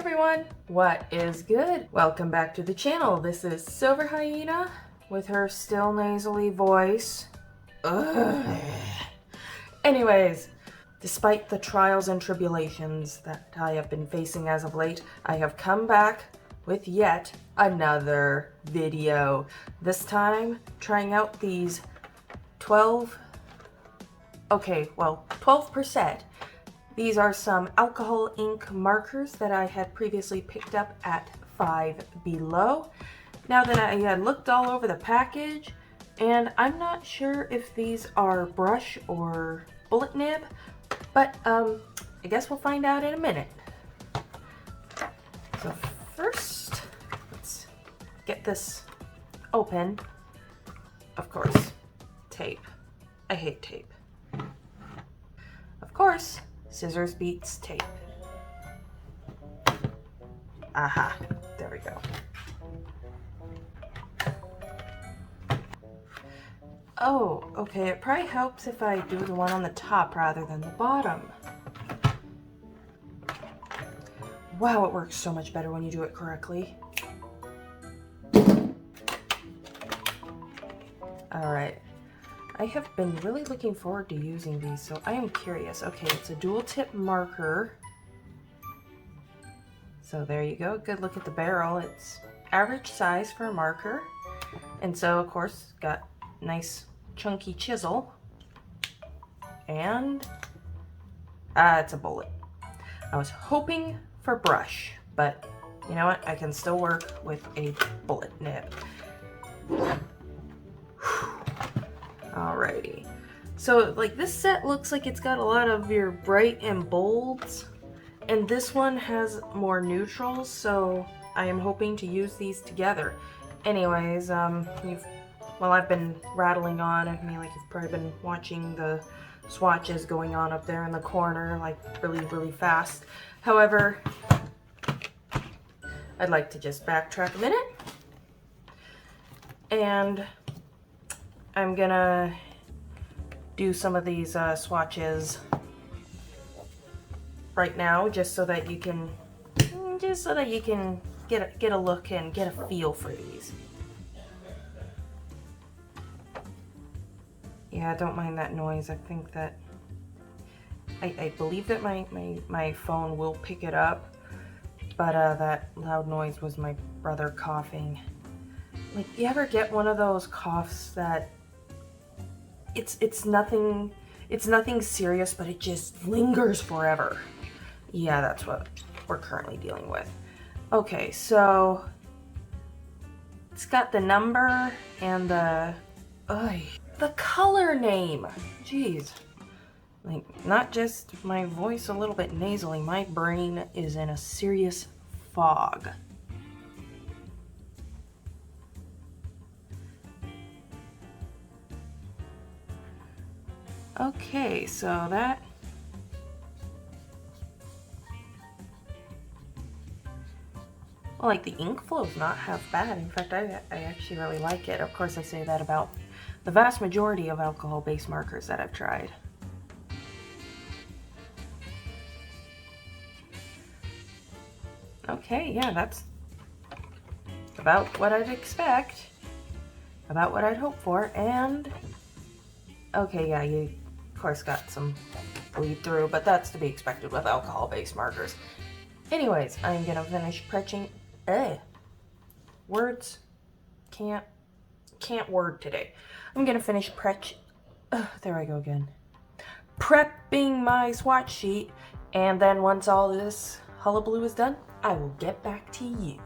everyone, what is good? Welcome back to the channel. This is Silver Hyena with her still nasally voice. Ugh. Anyways, despite the trials and tribulations that I have been facing as of late, I have come back with yet another video. This time, trying out these 12%. These are some alcohol ink markers that I had previously picked up at Five Below. Now that I had looked all over the package, and I'm not sure if these are brush or bullet nib, but I guess we'll find out in a minute. So first, let's get this open. Of course, tape. I hate tape. Of course, scissors beats tape. Aha, there we go. Oh, okay, it probably helps if I do the one on the top rather than the bottom. Wow, it works so much better when you do it correctly. Alright. I have been really looking forward to using these, so I am curious. Okay, it's a dual tip marker. So there you go. Good look at the barrel. It's average size for a marker. And so, of course, got nice chunky chisel. And it's a bullet. I was hoping for brush, but you know what? I can still work with a bullet nib. Alrighty, so like this set looks like it's got a lot of your bright and bolds, and this one has more neutrals, so I am hoping to use these together. Anyways, I've been rattling on. I mean, like, you've probably been watching the swatches going on up there in the corner, like really fast. However, I'd like to just backtrack a minute, and I'm gonna do some of these swatches right now, just so that you can get a look and get a feel for these. Yeah, don't mind that noise. I think that I believe that my phone will pick it up, but that loud noise was my brother coughing. Like, you ever get one of those coughs that it's nothing serious, but it just lingers forever? Yeah, that's what we're currently dealing with. Okay, so it's got the number and the color name. Jeez. Like, not just my voice a little bit nasally, my brain is in a serious fog. Okay, so that like, the ink flow is not half bad. In fact, I actually really like it. Of course, I say that about the vast majority of alcohol-based markers that I've tried. Okay, yeah, that's about what I'd expect, about what I'd hope for, and okay, yeah, you of course got some bleed through, but that's to be expected with alcohol-based markers. Anyways, I'm gonna finish prepping. Words can't word today. I'm gonna finish there I go again. Prepping my swatch sheet, and then once all this hullabaloo is done, I will get back to you.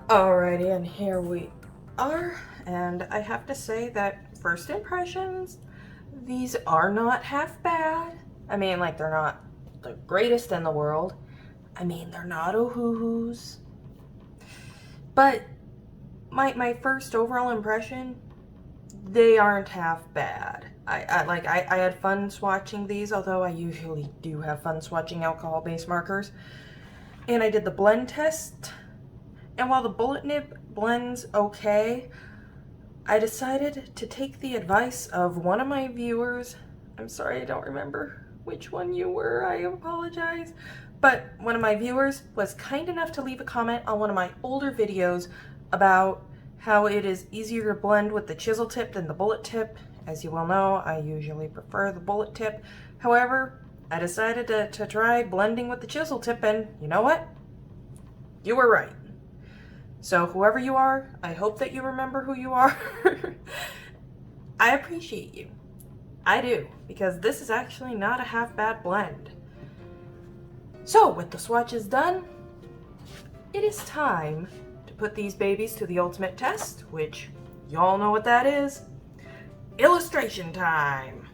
Alrighty, and here we are, and I have to say that first impressions, these are not half bad. I mean, like, they're not the greatest in the world. I mean, they're not Oohoo-hoos. But my first overall impression, they aren't half bad. I had fun swatching these, although I usually do have fun swatching alcohol-based markers. And I did the blend test, and while the bullet nib blends okay, I decided to take the advice of one of my viewers. I'm sorry, I don't remember which one you were, I apologize. But one of my viewers was kind enough to leave a comment on one of my older videos about how it is easier to blend with the chisel tip than the bullet tip. As you well know, I usually prefer the bullet tip. However, I decided to try blending with the chisel tip, and you know what? You were right. So whoever you are, I hope that you remember who you are. I appreciate you. I do, because this is actually not a half bad blend. So with the swatches done, it is time to put these babies to the ultimate test, which y'all know what that is. Illustration time.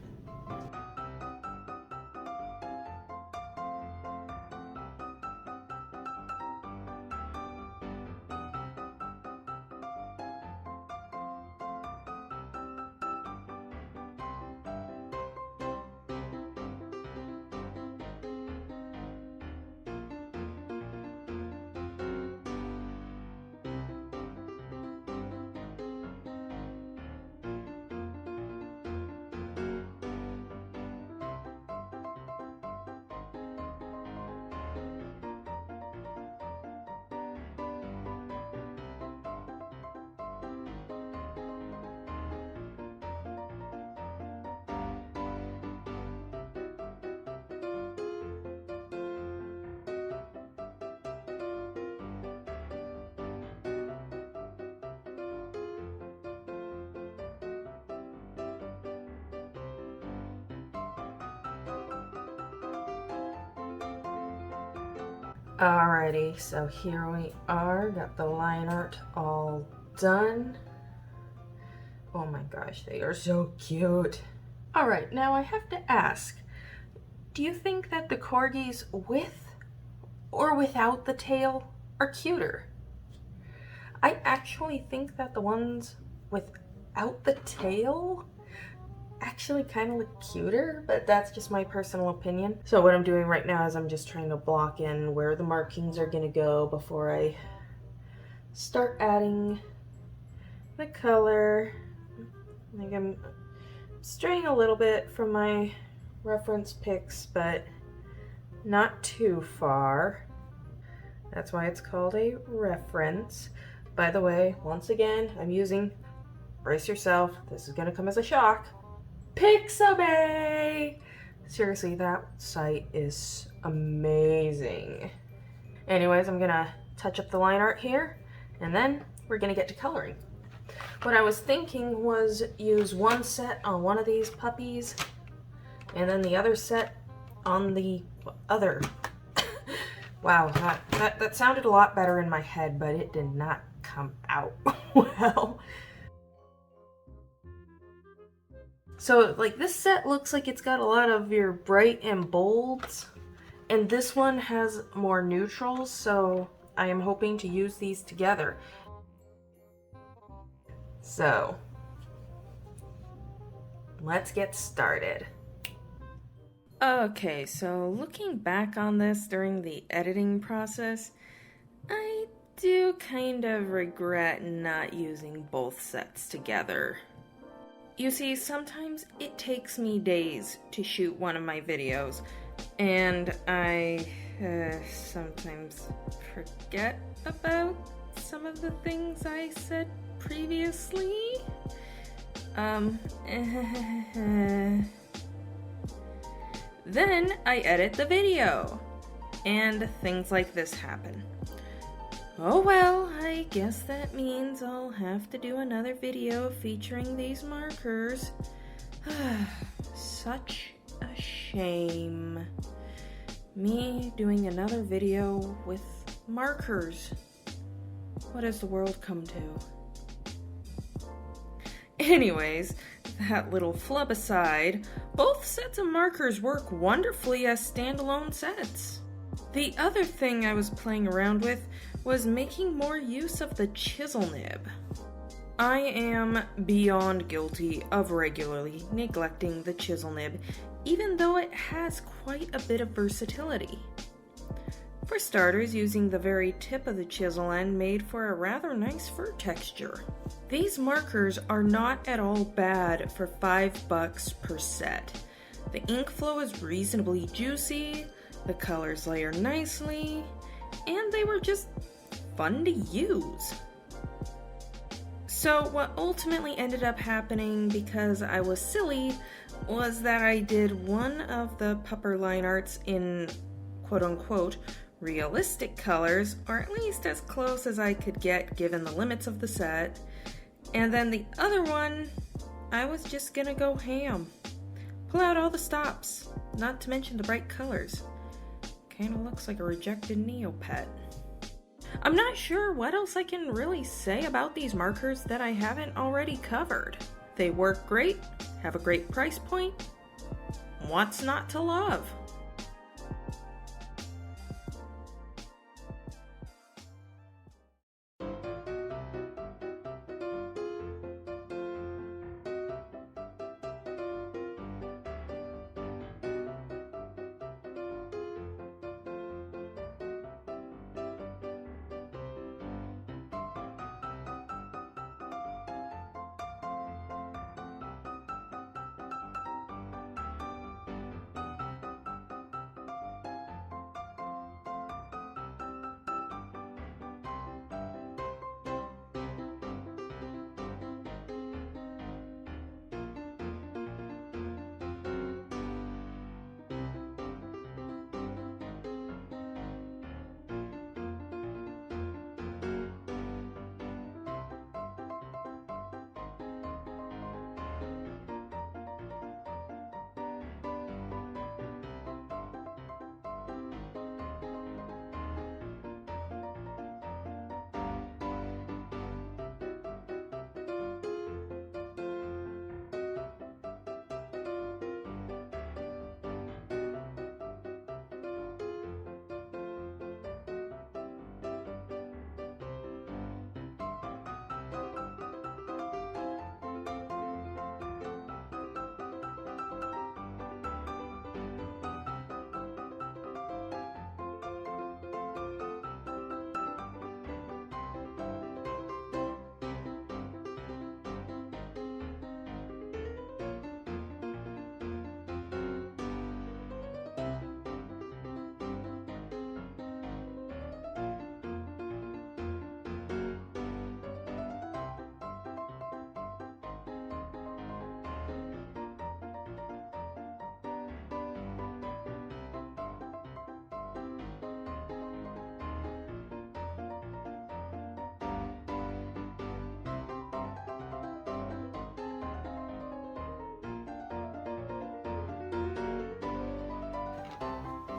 Alrighty, so here we are, got the line art all done. Oh my gosh, they are so cute. Alright, now I have to ask, do you think that the corgis with or without the tail are cuter? I actually think that the ones without the tail actually kind of look cuter, but that's just my personal opinion. So what I'm doing right now is I'm just trying to block in where the markings are gonna go before I start adding the color. I think I'm straying a little bit from my reference pics, but not too far. That's why it's called a reference. By the way, once again, I'm using, brace yourself, this is gonna come as a shock, Pixabay! Seriously, that site is amazing. Anyways, I'm gonna touch up the line art here, and then we're gonna get to coloring. What I was thinking was use one set on one of these puppies, and then the other set on the other. Wow, that sounded a lot better in my head, but it did not come out well. So like this set looks like it's got a lot of your bright and bolds, and this one has more neutrals, so I am hoping to use these together. So let's get started. Okay, so looking back on this during the editing process, I do kind of regret not using both sets together. You see, sometimes it takes me days to shoot one of my videos, and I sometimes forget about some of the things I said previously. Then I edit the video, and things like this happen. Oh well, I guess that means I'll have to do another video featuring these markers. Such a shame. Me doing another video with markers. What has the world come to? Anyways, that little flub aside, both sets of markers work wonderfully as standalone sets. The other thing I was playing around with was making more use of the chisel nib. I am beyond guilty of regularly neglecting the chisel nib, even though it has quite a bit of versatility. For starters, using the very tip of the chisel end made for a rather nice fur texture. These markers are not at all bad for $5 per set. The ink flow is reasonably juicy, the colors layer nicely, and they were just fun to use. So what ultimately ended up happening, because I was silly, was that I did one of the pupper line arts in quote-unquote realistic colors, or at least as close as I could get given the limits of the set, and then the other one, I was just gonna go ham. Pull out all the stops, not to mention the bright colors. Kinda looks like a rejected Neopet. I'm not sure what else I can really say about these markers that I haven't already covered. They work great, have a great price point. What's not to love?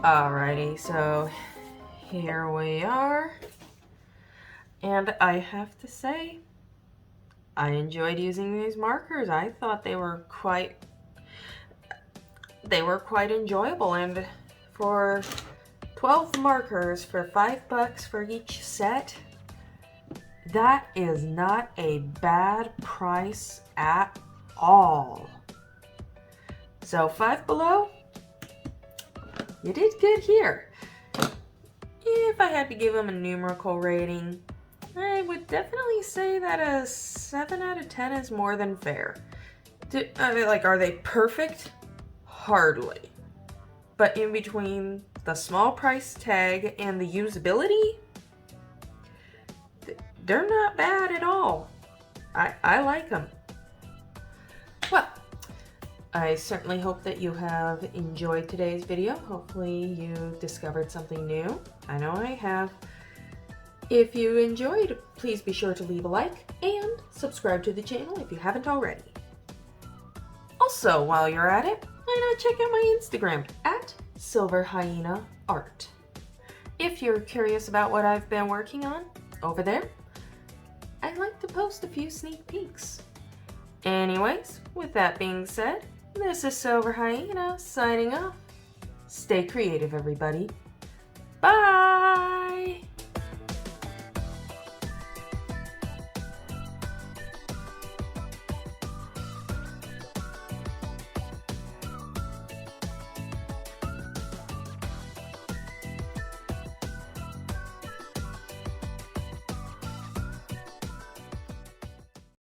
Alrighty, so here we are, and I have to say, I enjoyed using these markers. I thought they were quite enjoyable, and for 12 markers for $5 for each set, that is not a bad price at all. So Five Below, you did good here. If I had to give them a numerical rating, I would definitely say that a 7 out of 10 is more than fair. Are they perfect? Hardly. But in between the small price tag and the usability, they're not bad at all. I like them. Well, I certainly hope that you have enjoyed today's video. Hopefully you discovered something new. I know I have. If you enjoyed, please be sure to leave a like and subscribe to the channel if you haven't already. Also, while you're at it, why not check out my Instagram at SilverHyenaArt. If you're curious about what I've been working on over there, I like to post a few sneak peeks. Anyways, with that being said, this is Silver Hyena signing off. Stay creative, everybody.